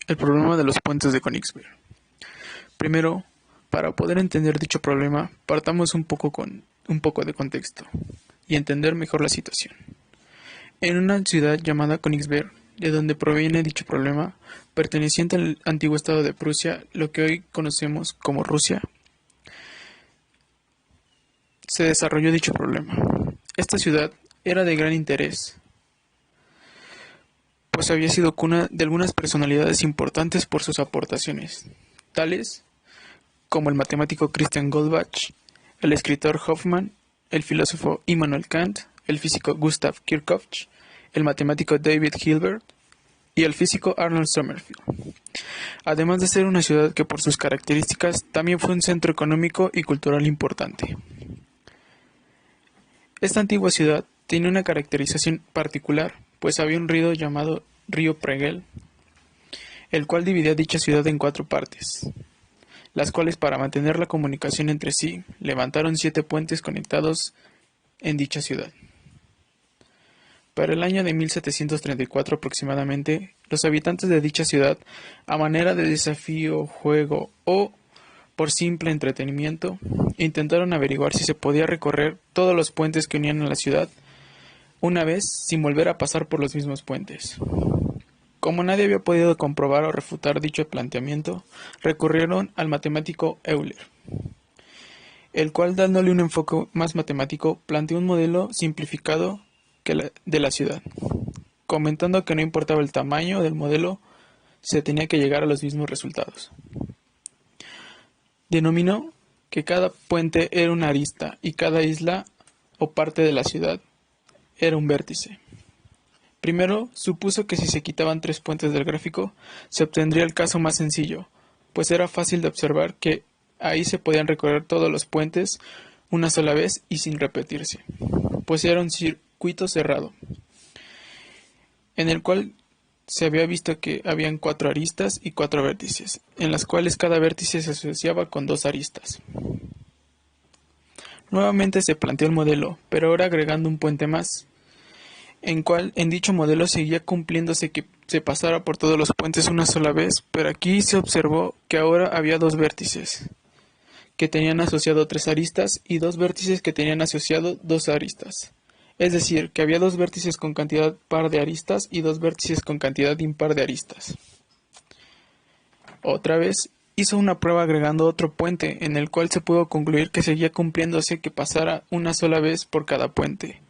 El problema de los puentes de Königsberg. Primero, para poder entender dicho problema, partamos un poco de contexto y entender mejor la situación. En una ciudad llamada Königsberg, de donde proviene dicho problema, perteneciente al antiguo estado de Prusia, lo que hoy conocemos como Rusia, se desarrolló dicho problema. Esta ciudad era de gran interés, pues había sido cuna de algunas personalidades importantes por sus aportaciones, tales como el matemático Christian Goldbach, el escritor Hoffmann, el filósofo Immanuel Kant, el físico Gustav Kirchhoff, el matemático David Hilbert y el físico Arnold Sommerfeld. Además de ser una ciudad que por sus características también fue un centro económico y cultural importante. Esta antigua ciudad tiene una caracterización particular, pues había un río llamado río Pregel, el cual dividía dicha ciudad en 4 partes, las cuales para mantener la comunicación entre sí levantaron 7 puentes conectados en dicha ciudad. Para el año de 1734 aproximadamente, los habitantes de dicha ciudad, a manera de desafío, juego o por simple entretenimiento, intentaron averiguar si se podía recorrer todos los puentes que unían a la ciudad una vez sin volver a pasar por los mismos puentes. Como nadie había podido comprobar o refutar dicho planteamiento, recurrieron al matemático Euler, el cual, dándole un enfoque más matemático, planteó un modelo simplificado de la ciudad, comentando que no importaba el tamaño del modelo, se tenía que llegar a los mismos resultados. Denominó que cada puente era una arista y cada isla o parte de la ciudad era un vértice. Primero, supuso que si se quitaban 3 puentes del gráfico, se obtendría el caso más sencillo, pues era fácil de observar que ahí se podían recorrer todos los puentes una sola vez y sin repetirse, pues era un circuito cerrado, en el cual se había visto que habían 4 aristas y 4 vértices, en las cuales cada vértice se asociaba con 2 aristas. Nuevamente se planteó el modelo, pero ahora agregando un puente más, en dicho modelo seguía cumpliéndose que se pasara por todos los puentes una sola vez, pero aquí se observó que ahora había 2 vértices que tenían asociado 3 aristas y 2 vértices que tenían asociado 2 aristas. Es decir, que había 2 vértices con cantidad par de aristas y 2 vértices con cantidad impar de aristas. Otra vez hizo una prueba agregando otro puente, en el cual se pudo concluir que seguía cumpliéndose que pasara una sola vez por cada puente.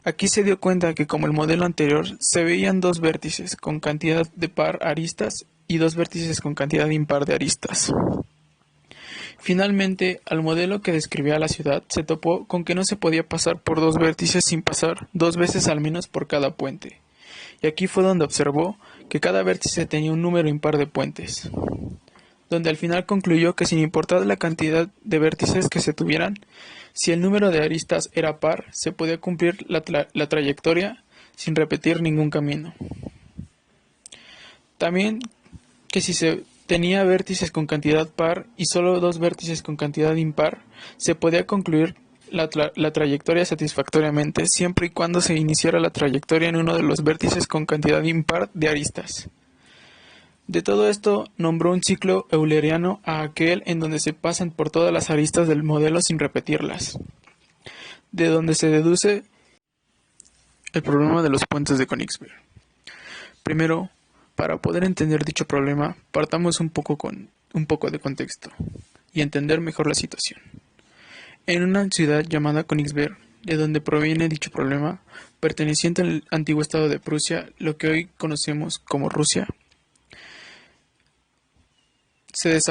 Aquí se dio cuenta que, como el modelo anterior, se veían 2 vértices con cantidad de par aristas y 2 vértices con cantidad impar de aristas. Finalmente, al modelo que describía la ciudad se topó con que no se podía pasar por 2 vértices sin pasar 2 veces al menos por cada puente. Y aquí fue donde observó que cada vértice tenía un número impar de puentes, donde al final concluyó que sin importar la cantidad de vértices que se tuvieran, si el número de aristas era par, se podía cumplir la trayectoria sin repetir ningún camino. También que si se tenía vértices con cantidad par y solo 2 vértices con cantidad impar, se podía concluir la trayectoria satisfactoriamente, siempre y cuando se iniciara la trayectoria en uno de los vértices con cantidad impar de aristas. De todo esto, nombró un ciclo euleriano a aquel en donde se pasan por todas las aristas del modelo sin repetirlas, de donde se deduce el problema de los puentes de Königsberg. Primero, para poder entender dicho problema, partamos un poco de contexto y entender mejor la situación. En una ciudad llamada Königsberg, de donde proviene dicho problema, perteneciente al antiguo estado de Prusia, lo que hoy conocemos como Rusia, se desarrolló